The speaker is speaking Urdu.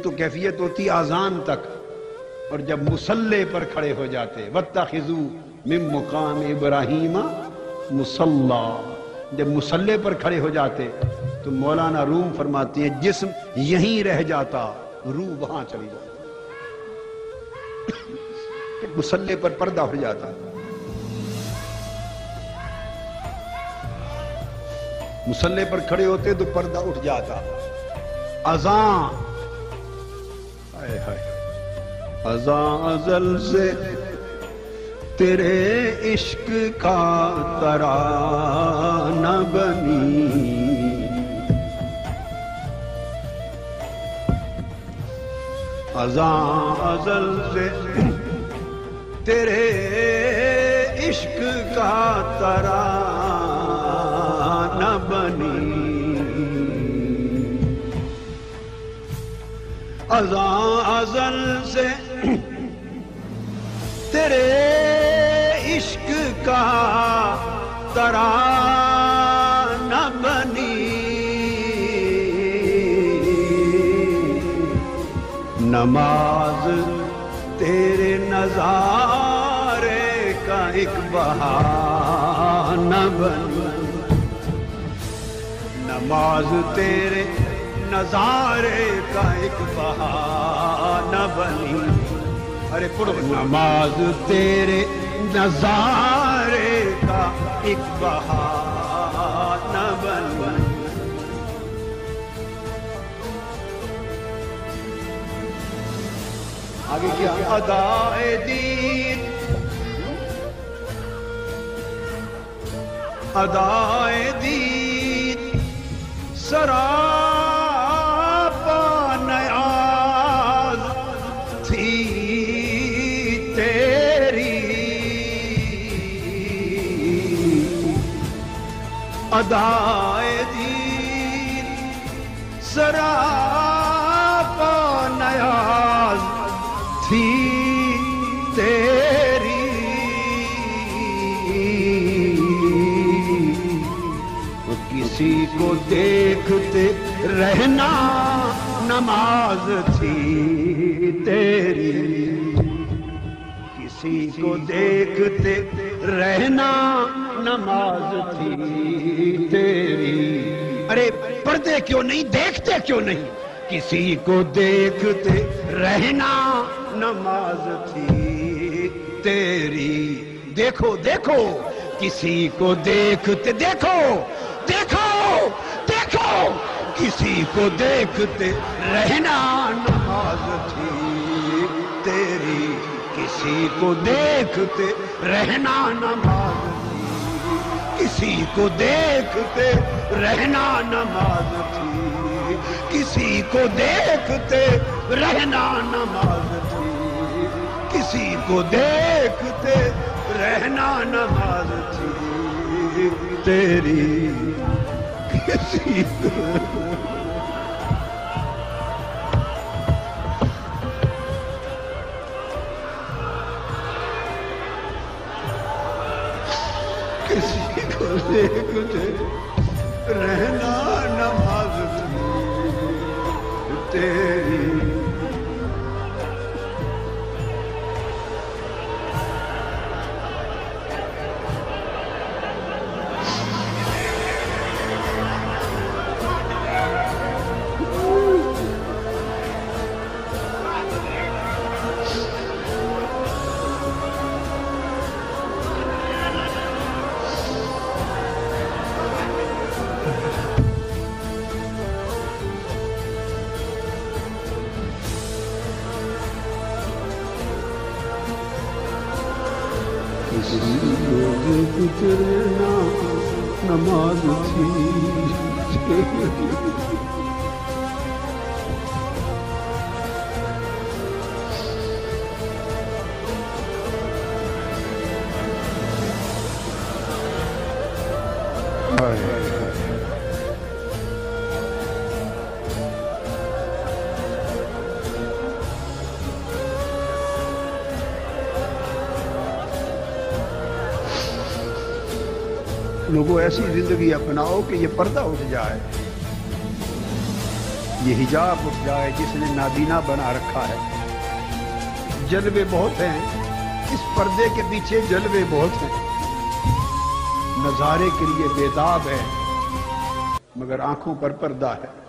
تو کیفیت ہوتی آذان تک، اور جب مصلی پر کھڑے ہو جاتے وَاتَّخِذُوا مِن مقام ابراہیم مصلی، جب مصلی پر کھڑے ہو جاتے تو مولانا روم فرماتی ہیں جسم یہیں رہ جاتا، روح وہاں چلی جاتی، مصلی پر پردہ ہو جاتا، مصلی پر کھڑے ہوتے تو پردہ اٹھ جاتا، اذان اذان ازل سے تیرے عشق کا ترانہ بنی، اذان ازل سے تیرے عشق کا ترانہ بنی، اذان ازل سے تیرے عشق کا ترانہ بنی، نماز تیرے نظارے کا ایک بہانہ بنی، نماز تیرے نظارے کا ایک بہانہ بنی، ارے پڑھو، نماز تیرے نظارے کا ایک بہانہ بنی، آگے کیا ادائے دین، ادائے دین سراپا نیاز تھی تیری، ادائے دین سراپا نیاز تھی تیری، کسی کو دیکھتے رہنا نماز تھی تیری، کسی کو دیکھتے رہنا نماز تھی تیری، ارے پردے کیوں نہیں، دیکھتے کیوں نہیں، کسی کو دیکھتے رہنا نماز تھی تیری، دیکھو دیکھو کسی کو دیکھتے، دیکھو دیکھو دیکھو کسی کو دیکھتے رہنا نماز تھی تیری، کسی کو دیکھتے رہنا نماز تھی، کسی کو دیکھتے رہنا نماز تھی، کسی کو دیکھتے رہنا نماز تھی، کسی کو دیکھتے رہنا نماز تھی تیری، کسی کو کسی کو دیکھتے رہنا نماز تھی تیری، کسی کو دیکھتے رہنا نماز تھی لوگوں ایسی زندگی اپناؤ کہ یہ پردہ اٹھ جائے، یہ حجاب اٹھ جائے جس نے نابینا بنا رکھا ہے۔ جلوے بہت ہیں، اس پردے کے پیچھے جلوے بہت ہیں، نظارے کے لیے بیداب ہے مگر آنکھوں پر پردہ ہے۔